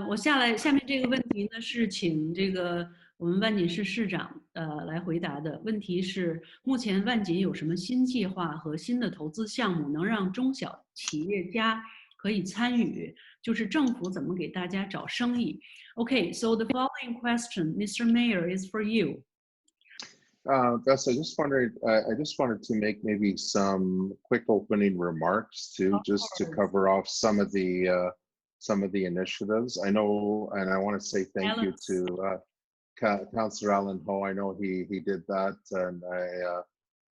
我下面这个问题呢是请这个我们万锦市市长来回答的。问题是目前万锦有什么新计划和新的投资项目能让中小企业家可以参与？就是政府怎么给大家找生意 ？Okay, so the following question, Mr. Mayor, is for you. Bess, I just wanted to make maybe some quick opening remarks to cover off some of the initiatives. I know, and I want to say thank you to Councillor Alan Ho. I know he did that, and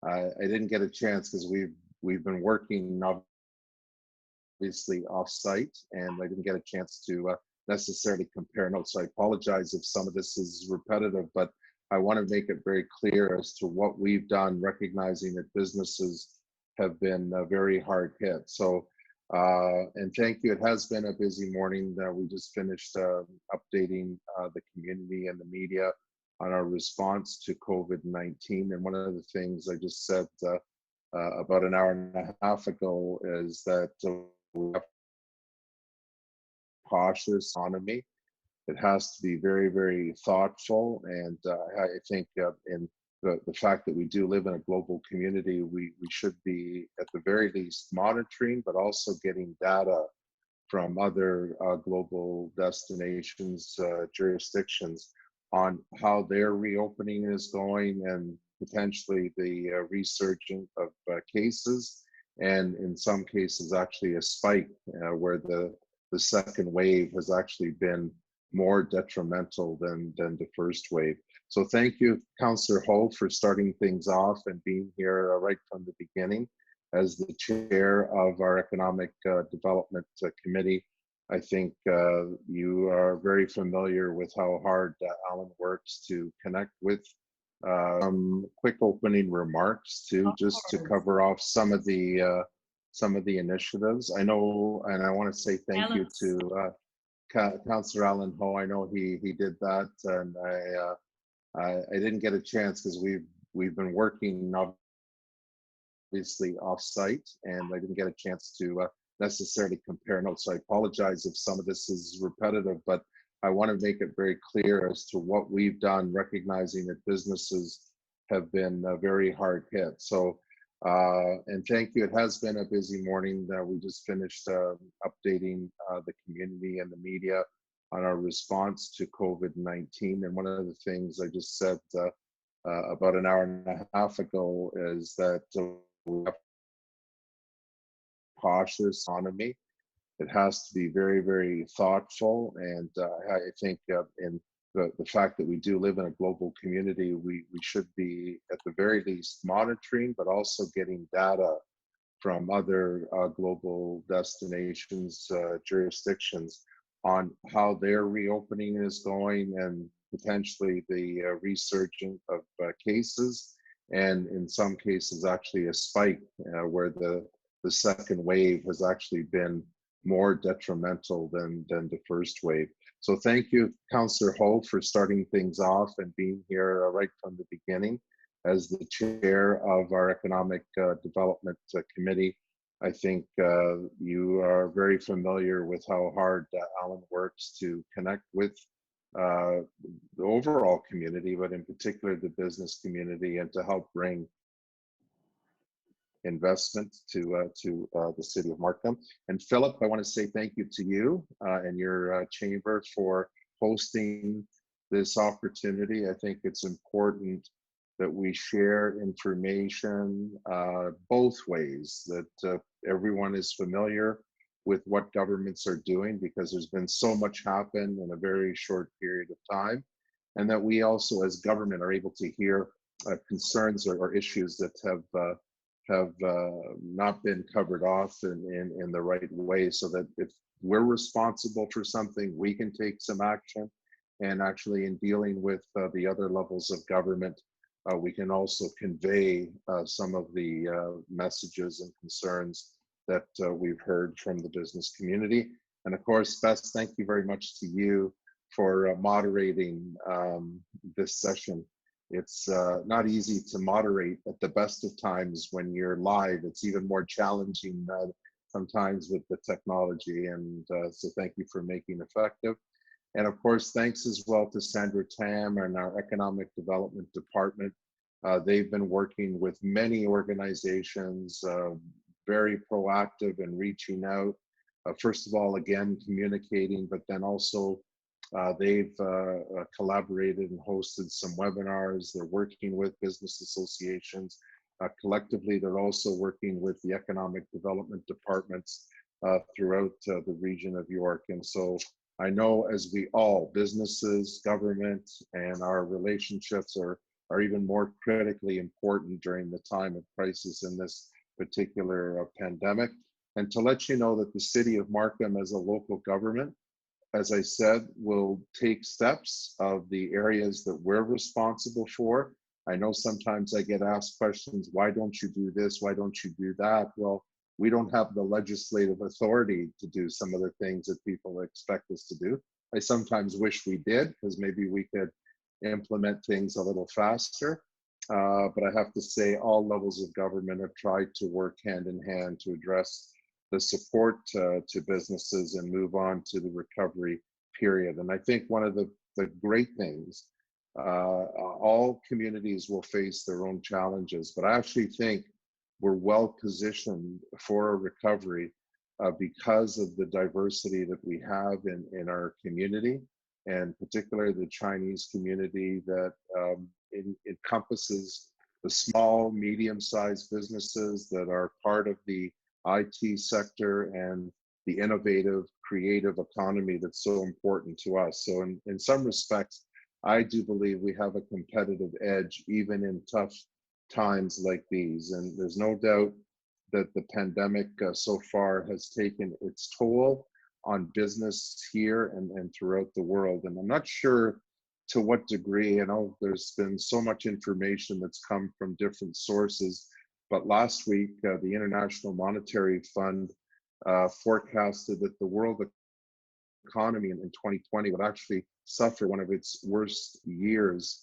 I didn't get a chance because we've been working obviously off-site, and I didn't get a chance to necessarily compare notes. So I apologize if some of this is repetitive, but I want to make it very clear as to what we've done, recognizing that businesses have been very hard hit. So, and thank you. It has been a busy morning. We just finished updating the community and the media on our response to COVID-19. And one of the things I just said about an hour and a half ago is that we have cautious economy. It has to be very, very thoughtful. And I think in the fact that we do live in a global community, we should be at the very least monitoring, but also getting data from other global destinations, jurisdictions on how their reopening is going and potentially the resurgence of cases. And in some cases, actually a spike where the second wave has actually been more detrimental than the first wave. So thank you, Councillor Ho, for starting things off and being here right from the beginning. As the chair of our Economic Development Committee, I think you are very familiar with how hard Alan works to connect with. Quick opening remarks just to cover off some of the initiatives. I know, and I want to say thank you to Councillor Alan Ho. I know he did that, and I didn't get a chance because we've been working obviously off-site, and I didn't get a chance to necessarily compare notes. So I apologize if some of this is repetitive, but I want to make it very clear as to what we've done, recognizing that businesses have been very hard hit. So, and thank you. It has been a busy morning. We just finished updating the community and the media on our response to COVID-19. And one of the things I just said about an hour and a half ago is that we have cautious economy. It has to be very, very thoughtful. And I think in the fact that we do live in a global community, we should be at the very least monitoring, but also getting data from other global destinations, jurisdictions on how their reopening is going and potentially the resurgence of cases. And in some cases, actually a spike where the second wave has actually been more detrimental than the first wave. So thank you, Councillor Ho, for starting things off and being here right from the beginning. As the chair of our Economic Development Committee, I think you are very familiar with how hard Alan works to connect with the overall community, but in particular the business community, and to help bring investment to the City of Markham. And Philip, I want to say thank you to you and your chamber for hosting this opportunity. I think it's important that we share information both ways, that everyone is familiar with what governments are doing, because there's been so much happen in a very short period of time, and that we also as government are able to hear concerns or issues that have not been covered off in the right way, so that if we're responsible for something, we can take some action. And actually in dealing with the other levels of government, we can also convey some of the messages and concerns that we've heard from the business community. And of course, Bess, thank you very much to you for moderating this session. It's not easy to moderate at the best of times when you're live. It's even more challenging sometimes with the technology. And so thank you for making it effective. And of course, thanks as well to Sandra Tam and our Economic Development Department. They've been working with many organizations, very proactive in reaching out. First of all, again, communicating, but then also they've collaborated and hosted some webinars. They're working with business associations. Collectively, they're also working with the economic development departments throughout the region of York. And so I know as we all, businesses, government, and our relationships are even more critically important during the time of crisis in this particular pandemic. And to let you know that the City of Markham as a local government, as I said, will take steps of the areas that we're responsible for. I know sometimes I get asked questions, why don't you do this? Why don't you do that? Well, we don't have the legislative authority to do some of the things that people expect us to do. I sometimes wish we did, because maybe we could implement things a little faster. But I have to say all levels of government have tried to work hand in hand to address the support to businesses and move on to the recovery period. And I think one of the great things, all communities will face their own challenges, but I actually think we're well positioned for a recovery because of the diversity that we have in our community, and particularly the Chinese community that encompasses the small, medium-sized businesses that are part of the IT sector and the innovative, creative economy that's so important to us. So in some respects, I do believe we have a competitive edge even in tough times like these. And there's no doubt that the pandemic so far has taken its toll on business here and throughout the world. And I'm not sure to what degree. I know there's been so much information that's come from different sources, but last week, the International Monetary Fund forecasted that the world economy in 2020 would actually suffer one of its worst years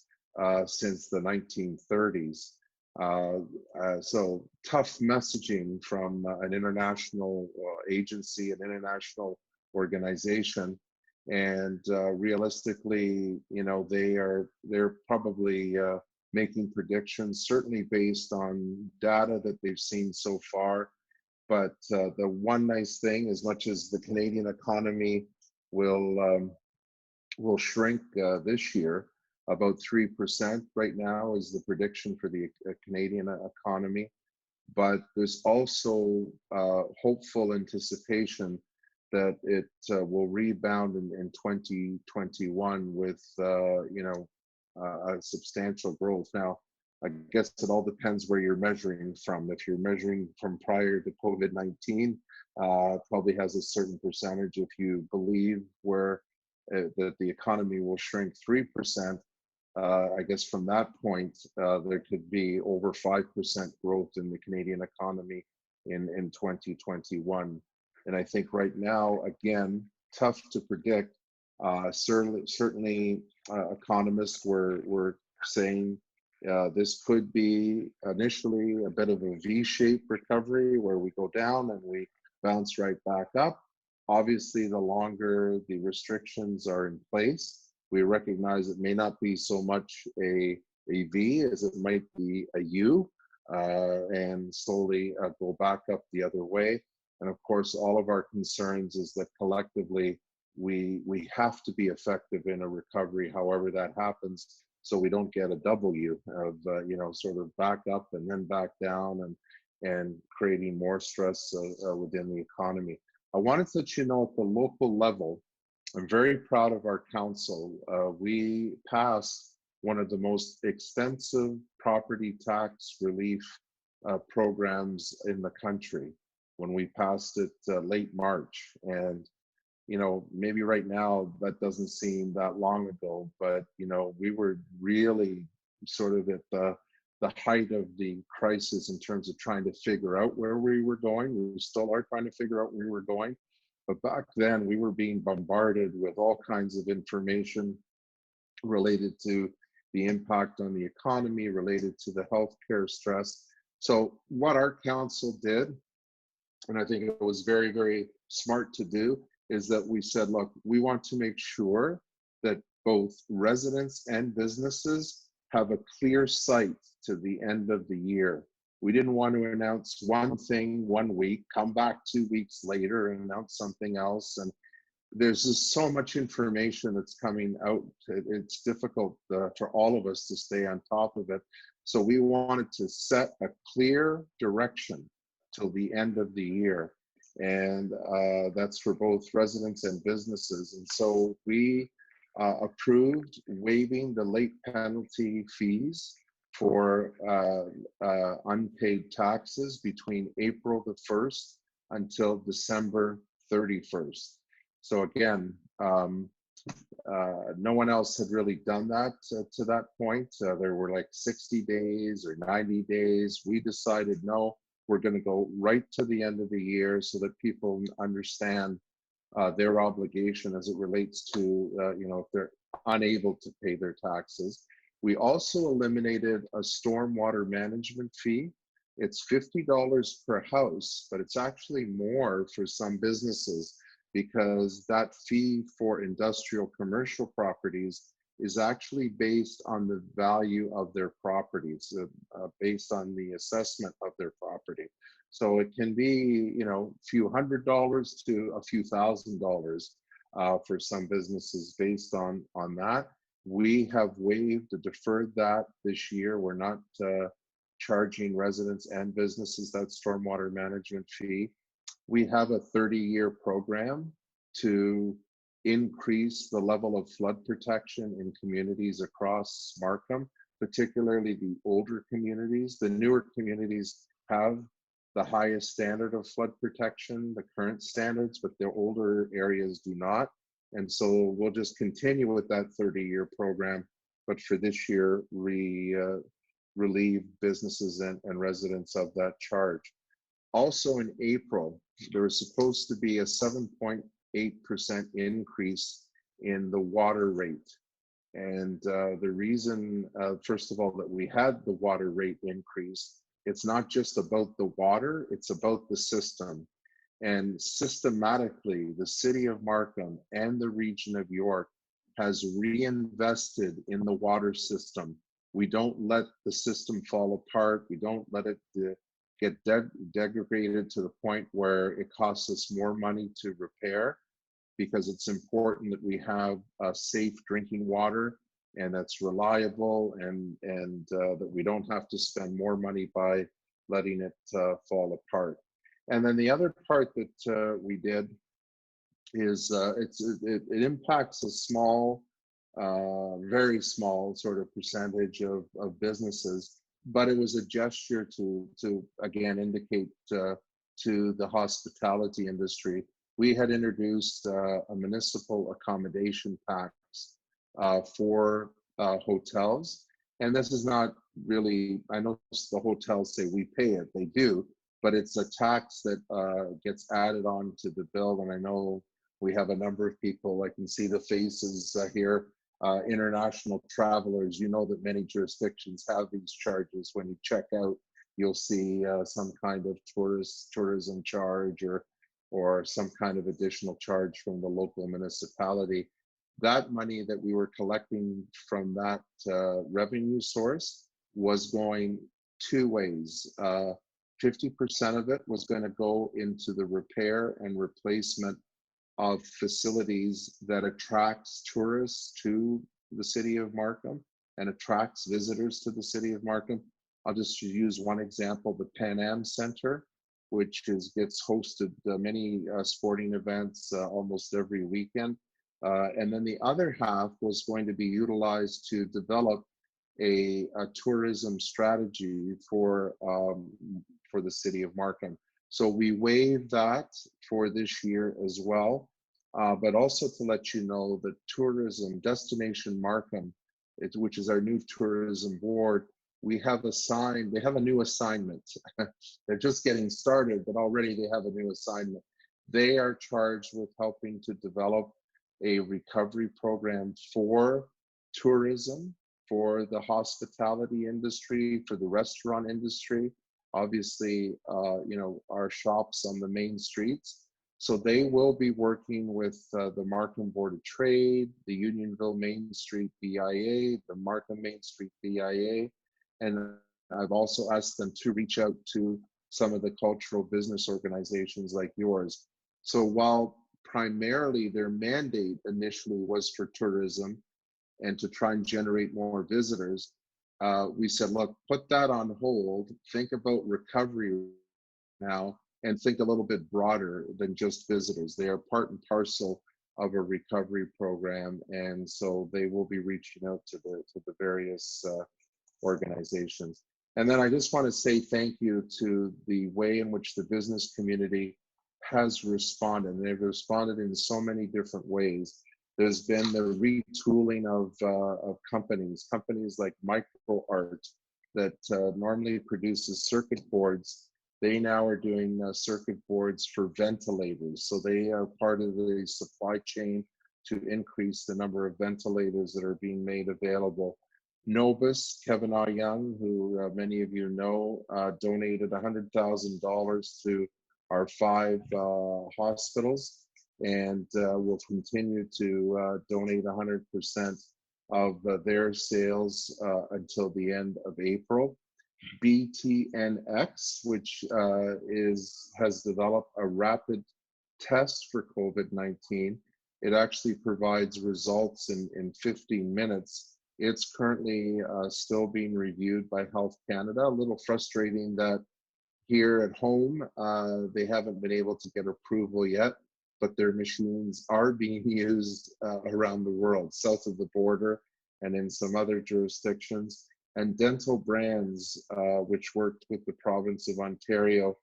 since the 1930s. So tough messaging from an international agency, an international organization, and realistically, you know, they're probably making predictions, certainly based on data that they've seen so far. But the one nice thing, as much as the Canadian economy will shrink this year, about 3% right now is the prediction for the Canadian economy. But there's also hopeful anticipation that it will rebound in 2021 with a substantial growth. Now, I guess it all depends where you're measuring from. If you're measuring from prior to COVID-19, probably has a certain percentage. If you believe that the economy will shrink 3%, I guess from that point, there could be over 5% growth in the Canadian economy in 2021. And I think right now, again, tough to predict. Certainly, economists were saying this could be initially a bit of a V-shaped recovery where we go down and we bounce right back up. Obviously, the longer the restrictions are in place, we recognize it may not be so much a V as it might be a U, and slowly go back up the other way. And of course, all of our concerns is that collectively, we have to be effective in a recovery, however that happens, so we don't get a W of sort of back up and then back down and creating more stress within the economy. I wanted to let you know at the local level, I'm very proud of our council. We passed one of the most extensive property tax relief programs in the country when we passed it late March. And maybe right now that doesn't seem that long ago, but we were really sort of at the height of the crisis in terms of trying to figure out where we were going. We still are trying to figure out where we were going, but back then we were being bombarded with all kinds of information related to the impact on the economy, related to the healthcare stress. So what our council did and I think it was very, very smart to do, is that we said, look, we want to make sure that both residents and businesses have a clear sight to the end of the year. We didn't want to announce one thing one week, come back 2 weeks later and announce something else. And there's just so much information that's coming out. It's difficult for all of us to stay on top of it. So we wanted to set a clear direction till the end of the year. And that's for both residents and businesses. And so we approved waiving the late penalty fees for unpaid taxes between April the 1st until December 31st. So again, no one else had really done that to that point. There were like 60 days or 90 days. We decided, no, we're going to go right to the end of the year so that people understand their obligation as it relates to, you know, if they're unable to pay their taxes. We also eliminated a stormwater management fee. It's $50 per house, but it's actually more for some businesses, because that fee for industrial commercial properties is actually based on the value of their properties, based on the assessment of their property. So it can be, you know, a few $100s to a few $1,000s for some businesses based on that. We have waived, deferred that this year. We're not charging residents and businesses that stormwater management fee. We have a 30-year program to increase the level of flood protection in communities across Markham, particularly the older communities. The newer communities have the highest standard of flood protection, the current standards, but the older areas do not. And so we'll just continue with that 30-year program, but for this year, relieve businesses and residents of that charge. Also in April, there was supposed to be a 7.8% increase in the water rate. And the reason, first of all, that we had the water rate increase, it's not just about the water, it's about the system. And systematically, the City of Markham and the region of York has reinvested in the water system. We don't let the system fall apart. We don't let it get degraded to the point where it costs us more money to repair, because it's important that we have safe drinking water and that's reliable, and that we don't have to spend more money by letting it fall apart. And then the other part that we did is it impacts a small, very small sort of percentage of businesses, but it was a gesture to again indicate to the hospitality industry. We had introduced a municipal accommodation tax for hotels, and this is not really, I know the hotels say we pay it, they do, but it's a tax that gets added on to the bill. And I know we have a number of people, I can see the faces here, international travelers. You know that many jurisdictions have these charges. When you check out, you'll see some kind of tourism charge or some kind of additional charge from the local municipality. That money that we were collecting from that revenue source was going two ways. 50% of it was going to go into the repair and replacement of facilities that attracts tourists to the City of Markham and attracts visitors to the City of Markham. I'll just use one example, the Pan Am Center, which gets hosted many sporting events almost every weekend. And then the other half was going to be utilized to develop a tourism strategy for the City of Markham. So we waived that for this year as well, but also to let you know that tourism, Destination Markham, which is our new tourism board, they have a new assignment. They're just getting started, but already they have a new assignment. They are charged with helping to develop a recovery program for tourism, for the hospitality industry, for the restaurant industry, obviously, our shops on the main streets. So they will be working with the Markham Board of Trade, the Unionville Main Street BIA, the Markham Main Street BIA, and I've also asked them to reach out to some of the cultural business organizations like yours. So while primarily their mandate initially was for tourism and to try and generate more visitors, we said, look, put that on hold, think about recovery now, and think a little bit broader than just visitors. They are part and parcel of a recovery program, and so they will be reaching out to the various organizations. And then I just want to say thank you to the way in which the business community has responded. And they've responded in so many different ways. There's been the retooling of companies like MicroArt that normally produces circuit boards. They now are doing circuit boards for ventilators. So they are part of the supply chain to increase the number of ventilators that are being made available. Novus, Kevin R. Young, who many of you know, donated $100,000 to our 5 hospitals, and will continue to donate 100% of their sales until the end of April. BTNX, which has developed a rapid test for COVID-19. It actually provides results in 15 minutes. It's currently still being reviewed by Health Canada. A little frustrating that here at home, they haven't been able to get approval yet, but their machines are being used around the world, south of the border and in some other jurisdictions. And Dental Brands, which worked with the province of Ontario,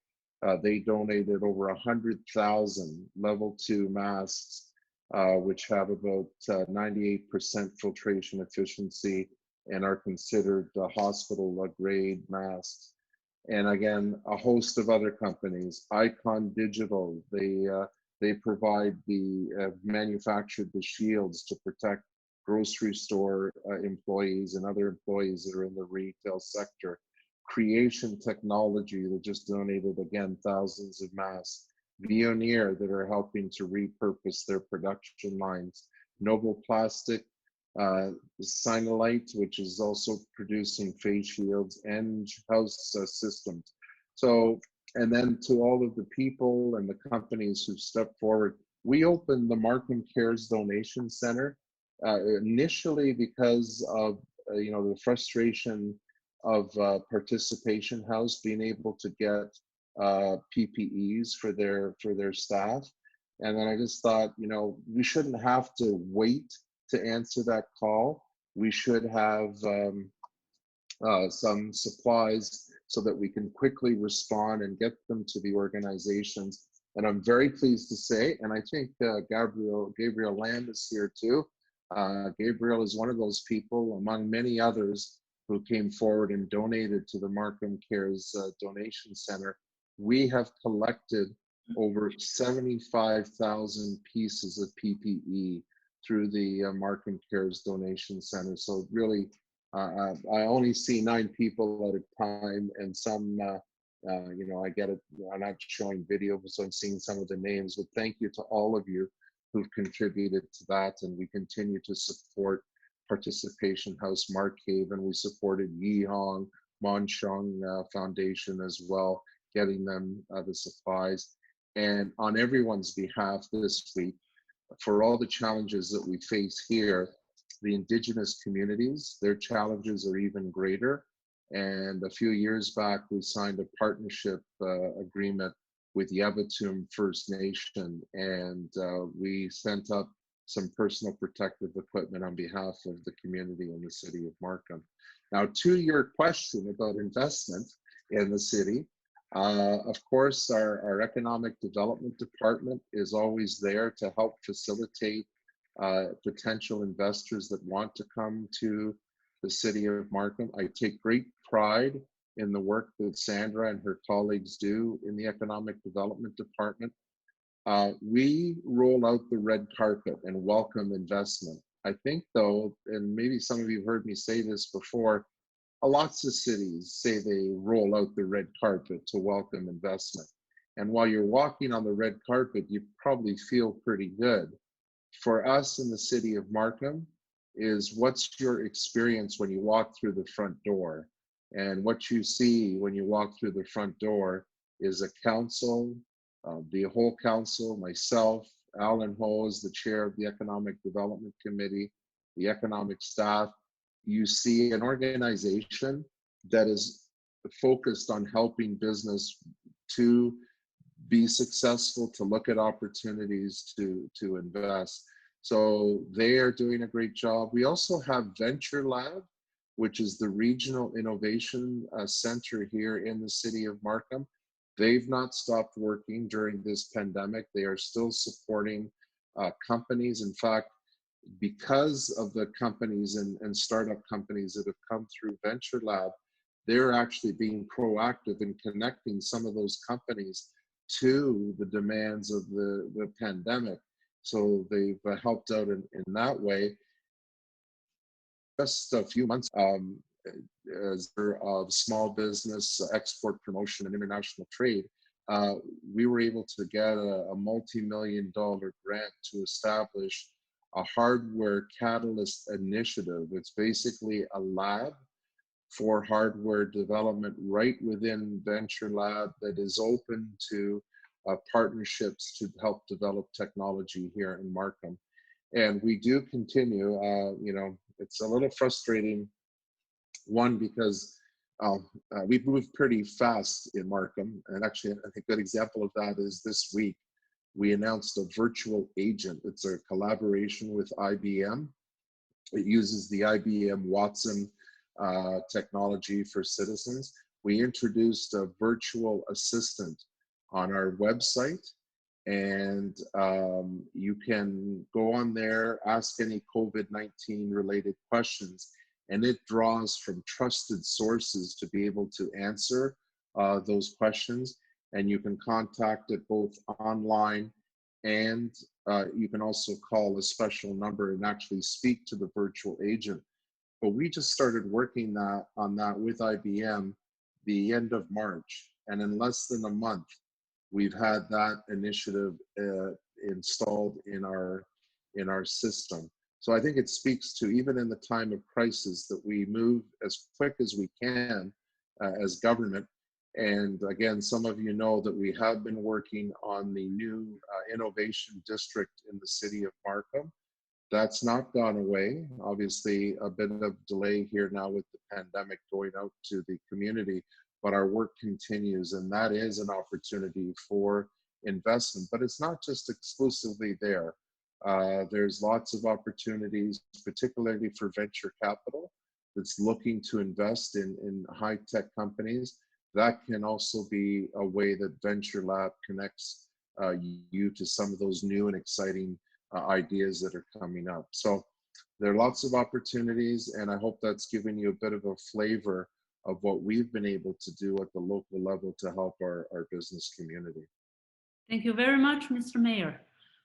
they donated over 100,000 level 2 masks, which have about 98% filtration efficiency and are considered hospital grade masks. And again, a host of other companies, Icon Digital, they provide manufactured the shields to protect grocery store employees and other employees that are in the retail sector. Creation Technology that just donated, again, thousands of masks. Veoneer that are helping to repurpose their production lines. Noble Plastic, Sinolite, which is also producing face shields, and House Systems. So, and then to all of the people and the companies who stepped forward, we opened the Markham Cares Donation Center initially because of the frustration of Participation House being able to get PPEs for their staff. And then I just thought, we shouldn't have to wait to answer that call. We should have some supplies so that we can quickly respond and get them to the organizations. And I'm very pleased to say, and I think Gabriel Lamb is here too. Gabriel is one of those people, among many others, who came forward and donated to the Markham Cares Donation Center. We have collected over 75,000 pieces of PPE through the Markham Cares Donation Center. So really, I only see 9 people at a time, and some, I get it, I'm not showing video, so I'm seeing some of the names, but thank you to all of you who've contributed to that, and we continue to support Participation House Mark Haven. We supported Yihong Monshong Foundation as well, getting them the supplies. And on everyone's behalf this week, for all the challenges that we face here, the Indigenous communities, their challenges are even greater. And a few years back, we signed a partnership agreement with Yabatum First Nation, and we sent up some personal protective equipment on behalf of the community in the city of Markham. Now, to your question about investment in the city, of course, our economic development department is always there to help facilitate potential investors that want to come to the city of Markham. I take great pride in the work that Sandra and her colleagues do in the economic development department. We roll out the red carpet and welcome investment. I think though, and maybe some of you have heard me say this before, lots of cities say they roll out the red carpet to welcome investment. And while you're walking on the red carpet, you probably feel pretty good. For us in the city of Markham is, what's your experience when you walk through the front door? And what you see when you walk through the front door is a council, the whole council, myself, Alan Ho is the chair of the Economic Development Committee, the economic staff. You see an organization that is focused on helping business to be successful, to look at opportunities to invest. So they are doing a great job. We also have Venture Lab, which is the regional innovation center here in the city of Markham. They've not stopped working during this pandemic. They are still supporting companies. In fact, because of the companies and startup companies that have come through Venture Lab, they're actually being proactive in connecting some of those companies to the demands of the pandemic. So they've helped out in that way. Just a few months as of small business export promotion and international trade, we were able to get a multi-million-dollar grant to establish a hardware catalyst initiative. It's basically a lab for hardware development right within Venture Lab that is open to partnerships to help develop technology here in Markham. And we do continue, you know, it's a little frustrating, one, because we've moved pretty fast in Markham. And actually, I think a good example of that is this week, we announced a virtual agent. It's a collaboration with IBM. It uses the IBM Watson technology for citizens. We introduced a virtual assistant on our website, and you can go on there, ask any COVID-19 related questions, and it draws from trusted sources to be able to answer those questions. And you can contact it both online, and you can also call a special number and actually speak to the virtual agent. But we just started working on that with IBM the end of March, and in less than a month, we've had that initiative installed in our system. So I think it speaks to, even in the time of crisis, that we move as quick as we can as government. And again, some of you know that we have been working on the new innovation district in the city of Markham. That's not gone away. Obviously, a bit of delay here now with the pandemic going out to the community, but our work continues, and that is an opportunity for investment. But it's not just exclusively there. There's lots of opportunities, particularly for venture capital, that's looking to invest in high-tech companies. That can also be a way that Venture Lab connects you to some of those new and exciting ideas that are coming up. So there are lots of opportunities, and I hope that's given you a bit of a flavor of what we've been able to do at the local level to help our business community. Thank you very much, Mr. Mayor.